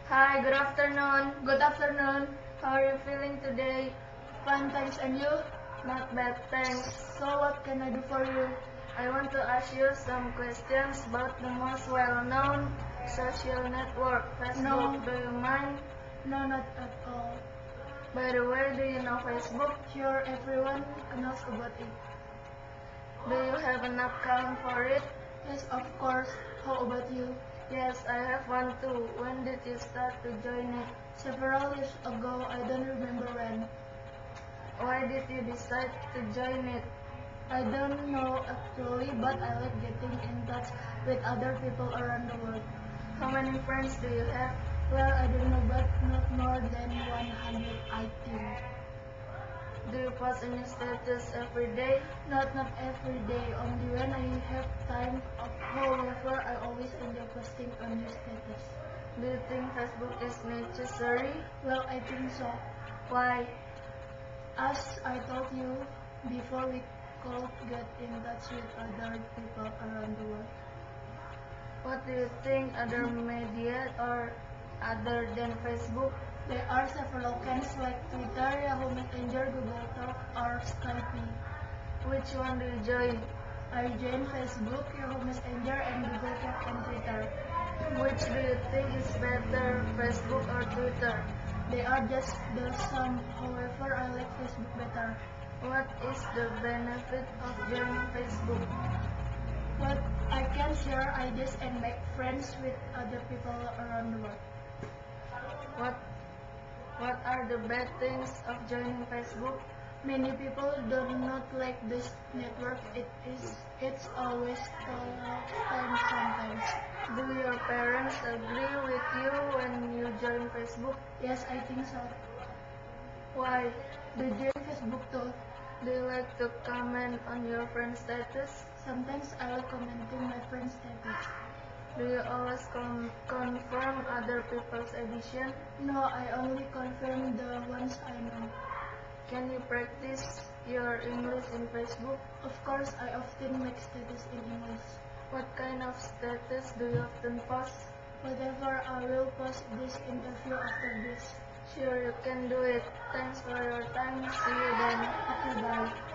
Hi, good afternoon. Good afternoon. How are you feeling today? Fine, thanks. And you? Not bad, thanks. So what can I do for you? I want to ask you some questions about the most well-known social network, Facebook. No. Do you mind? No, not at all. By the way, do you know Facebook? Sure, everyone knows about it. Do you have an account for it? Yes, of course. How about you? Yes, I have one too. When did you start to join it? Several years ago, I don't remember when. Why did you decide to join it? I don't know actually, but I like getting in touch with other people around the world. How many friends do you have? Well, I don't know, but not more than 100, I think. Do you post any status every day? Not every day, only when I have time. However, I always enjoy posting on new status. Do you think Facebook is necessary? Well, I think so. Why? As I told you before, we could get in touch with other people around the world. What do you think other media or other than Facebook? There are several accounts like Twitter, Yahoo Messenger, Google Talk, or Skype. Which one do you join? I join Facebook, Yahoo Messenger, and Google Talk and Twitter. Which do you think is better, Facebook or Twitter? They are just the same. However, I like Facebook better. What is the benefit of joining Facebook? But I can share ideas and make friends with other people around the world. What are the bad things of joining Facebook? Many people do not like this network. It's always time sometimes. Do your parents agree with you when you join Facebook? Yes, I think so. Why? They join Facebook too. Do you like to comment on your friend's status? Sometimes I like commenting my friend's status. Do you always confirm other people's edition? No, I only confirm the ones I know. Can you practice your English in Facebook? Of course, I often make status in English. What kind of status do you often post? Whatever, I will post this interview after this. Sure, you can do it. Thanks for your time. See you then. Okay, bye.